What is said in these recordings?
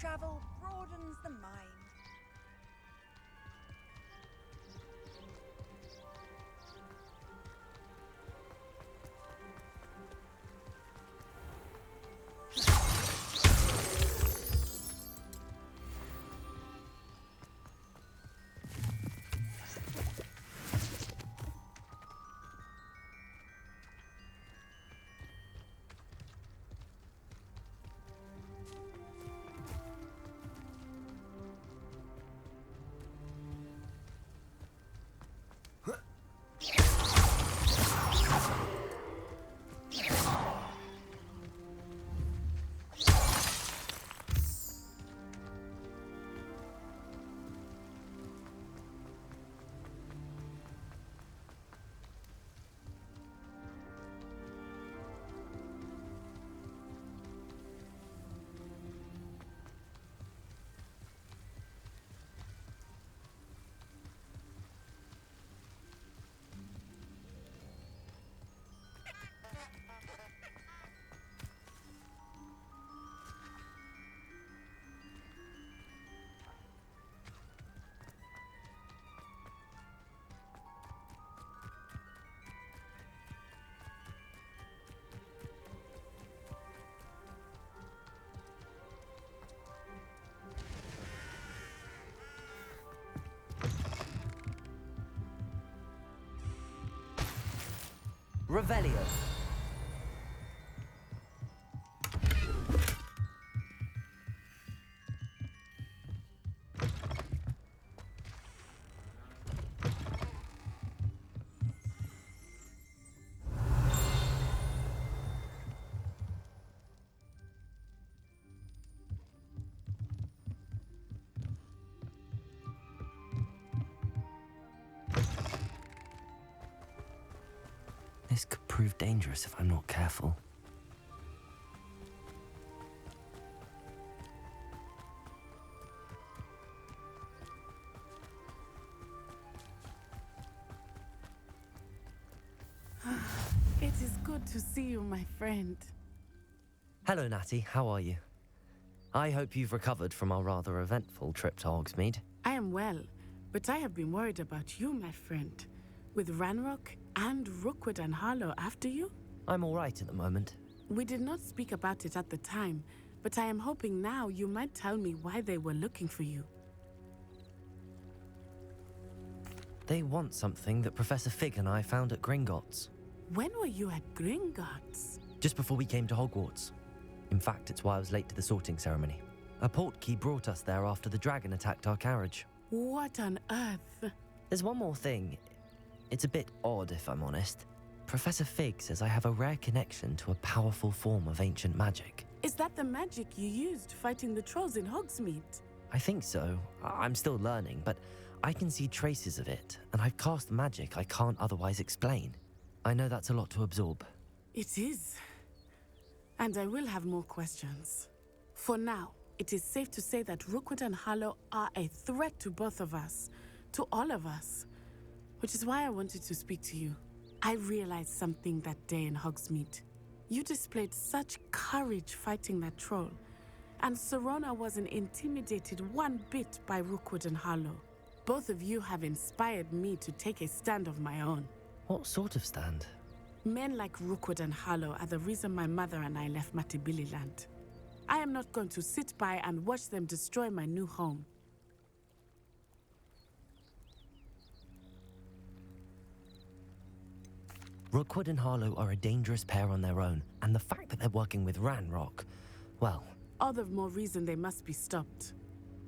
Travel broadens the mind. Revelio. This could prove dangerous if I'm not careful. It is good to see you, my friend. Hello, Natty. How are you? I hope you've recovered from our rather eventful trip to Hogsmeade. I am well, but I have been worried about you, my friend. With Ranrock and Rookwood and Harlow after you? I'm all right at the moment. We did not speak about it at the time, but I am hoping now you might tell me why they were looking for you. They want something that Professor Fig and I found at Gringotts. When were you at Gringotts? Just before we came to Hogwarts. In fact, it's why I was late to the sorting ceremony. A portkey brought us there after the dragon attacked our carriage. What on earth? There's one more thing. It's a bit odd, if I'm honest. Professor Fig says I have a rare connection to a powerful form of ancient magic. Is that the magic you used fighting the trolls in Hogsmeade? I think so. I'm still learning, but I can see traces of it, and I've cast magic I can't otherwise explain. I know that's a lot to absorb. It is. And I will have more questions. For now, it is safe to say that Rookwood and Harlow are a threat to both of us, to all of us. Which is why I wanted to speak to you. I realized something that day in Hogsmeade. You displayed such courage fighting that troll, and Serona wasn't intimidated one bit by Rookwood and Harlow. Both of you have inspired me to take a stand of my own. What sort of stand? Men like Rookwood and Harlow are the reason my mother and I left Matibililand. I am not going to sit by and watch them destroy my new home. Rookwood and Harlow are a dangerous pair on their own, and the fact that they're working with Ranrock, well... All the more reason they must be stopped.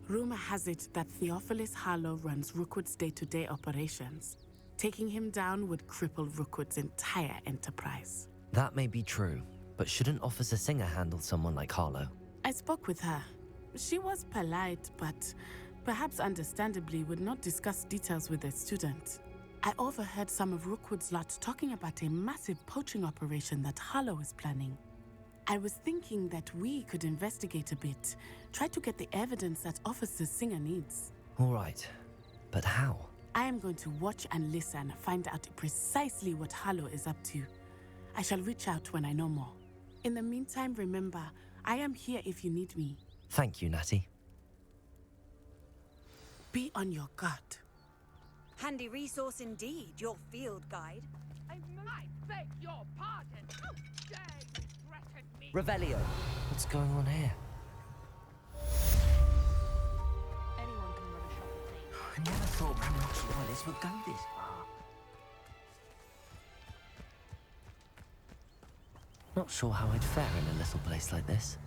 Rumor has it that Theophilus Harlow runs Rookwood's day-to-day operations. Taking him down would cripple Rookwood's entire enterprise. That may be true, but shouldn't Officer Singer handle someone like Harlow? I spoke with her. She was polite, but perhaps understandably would not discuss details with a student. I overheard some of Rookwood's lot talking about a massive poaching operation that Harlow is planning. I was thinking that we could investigate a bit, try to get the evidence that Officer Singer needs. All right, but how? I am going to watch and listen, find out precisely what Harlow is up to. I shall reach out when I know more. In the meantime, remember, I am here if you need me. Thank you, Natty. Be on your guard. Handy resource indeed, your field guide. I beg your pardon. How dare you threaten me? Revelio. What's going on here? Anyone can run a shop with me. I never thought Ramrock's royalists would go this far. Not sure how I'd fare in a little place like this.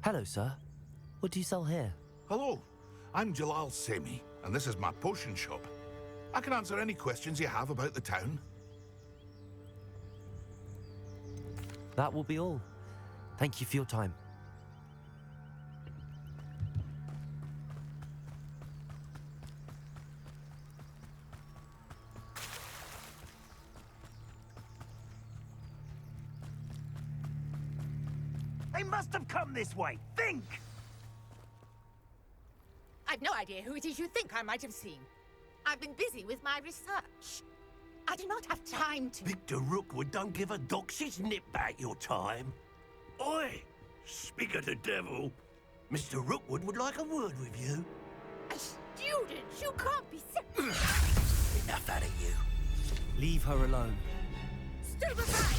Hello, sir. What do you sell here? Hello, I'm Jalal Semi, and this is my potion shop. I can answer any questions you have about the town. That will be all. Thank you for your time. They must have come this way. Think! I've no idea who it is you think I might have seen. I've been busy with my research. I do not have time to... Victor Rookwood don't give a doxy's nip back your time. Oi! Speak of the devil. Mr. Rookwood would like a word with you. A student? You can't be so... Enough out of you. Leave her alone. Stupefy!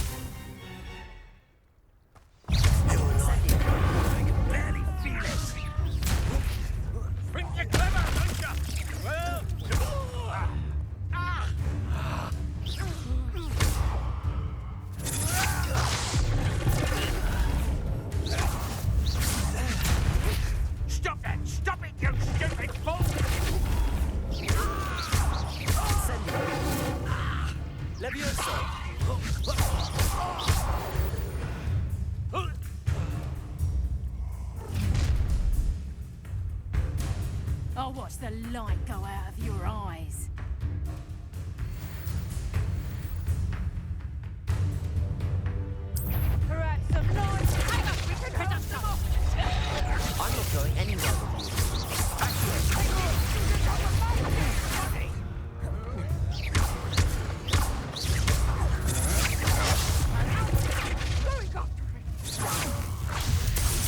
You're like it. I can barely feel it. Think you're clever, don't you? Well, stop that! Stop it, you stupid fool! I'll watch the light go out of your eyes. Perhaps some noise. Hang on, we can head up some more. I'm not going anywhere with you.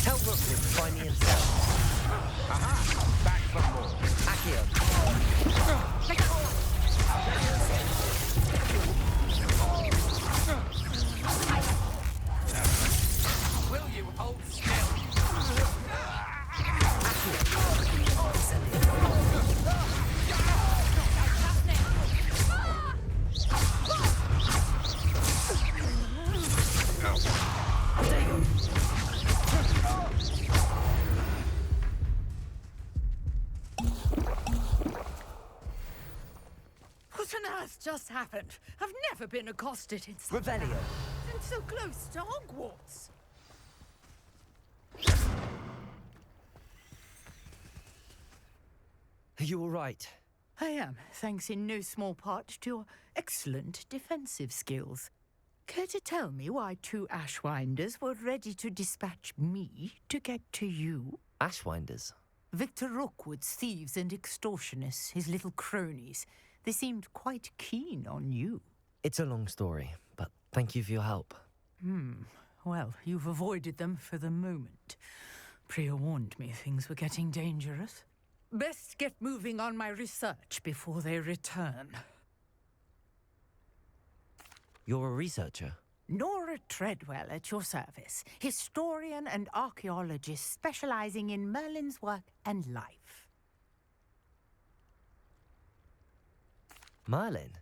Tell Rookwood to find me himself. Aha! Back for more. Accio. Will you hold still? What on earth just happened? I've never been accosted in such Revelio. and so close to Hogwarts. Are you all right? I am, thanks in no small part to your excellent defensive skills. Care to tell me why two Ashwinders were ready to dispatch me to get to you? Ashwinders. Victor Rookwood's thieves and extortionists, his little cronies. They seemed quite keen on you. It's a long story, but thank you for your help. Well, you've avoided them for the moment. Priya warned me things were getting dangerous. Best get moving on my research before they return. You're a researcher? Nora Treadwell at your service, historian and archaeologist specializing in Merlin's work and life. Merlin?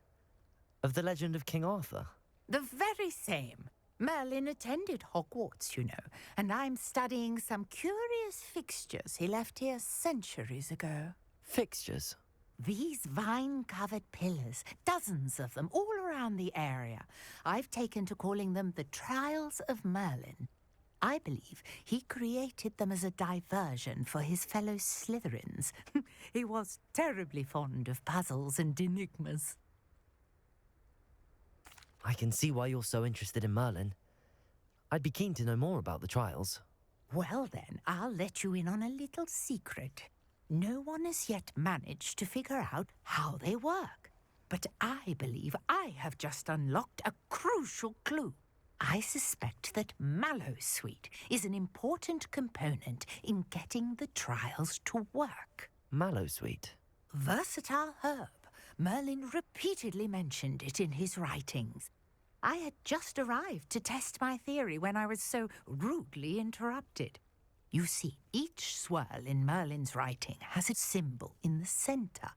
Of the legend of King Arthur? The very same. Merlin attended Hogwarts, you know, and I'm studying some curious fixtures he left here centuries ago. Fixtures? These vine-covered pillars, dozens of them, all around the area. I've taken to calling them the Trials of Merlin. I believe he created them as a diversion for his fellow Slytherins. He was terribly fond of puzzles and enigmas. I can see why you're so interested in Merlin. I'd be keen to know more about the trials. Well then, I'll let you in on a little secret. No one has yet managed to figure out how they work. But I believe I have just unlocked a crucial clue. I suspect that mallowsweet is an important component in getting the trials to work. Mallowsweet. Versatile herb. Merlin repeatedly mentioned it in his writings. I had just arrived to test my theory when I was so rudely interrupted. You see, each swirl in Merlin's writing has a symbol in the center.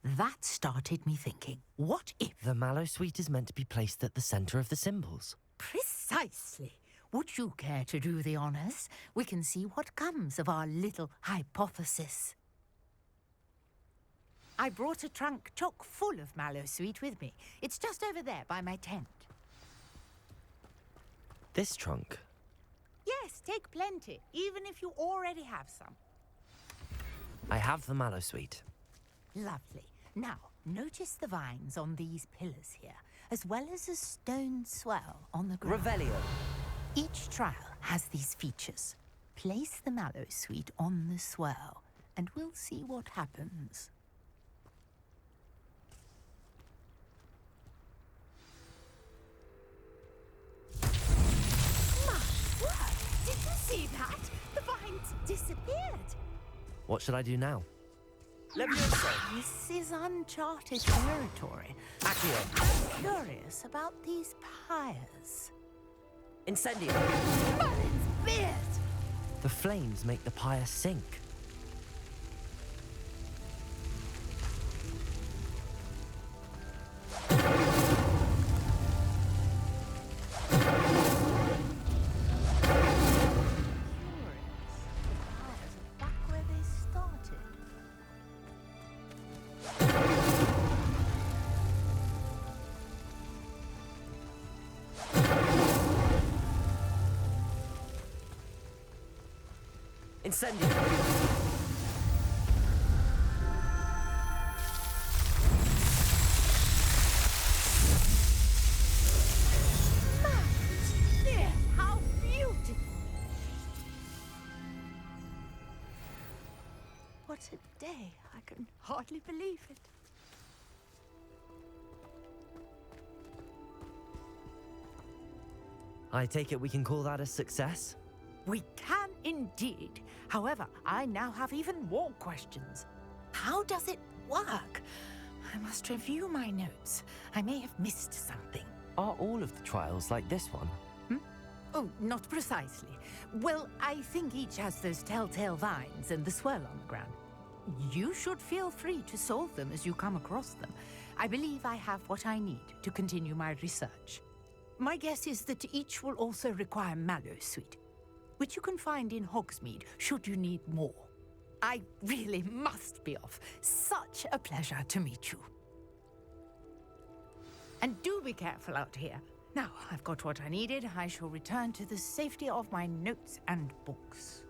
That started me thinking, what if... The mallowsweet is meant to be placed at the center of the symbols. Precisely. Would you care to do the honors? We can see what comes of our little hypothesis. I brought a trunk chock full of mallowsweet with me. It's just over there by my tent. This trunk? Yes, take plenty, even if you already have some. I have the mallowsweet. Lovely. Now, notice the vines on these pillars here, as well as a stone swell on the ground. Revelio. Each trial has these features. Place the mallowsweet on the swell, and we'll see what happens. Did you see that? The vines disappeared. What should I do now? This is uncharted territory. I'm curious about these pyres. Incendio. Merlin's beard! The flames make the pyre sink. Incendio. Dear, how beautiful! What a day. I can hardly believe it. I take it we can call that a success? We can indeed. However, I now have even more questions. How does it work? I must review my notes. I may have missed something. Are all of the trials like this one? Oh, not precisely. Well, I think each has those telltale vines and the swirl on the ground. You should feel free to solve them as you come across them. I believe I have what I need to continue my research. My guess is that each will also require mallowsweet, which you can find in Hogsmit should you need more. I really must be off. Such a pleasure to meet you. And do be careful out here. Now I've got what I needed. I shall return to the safety of my notes and books.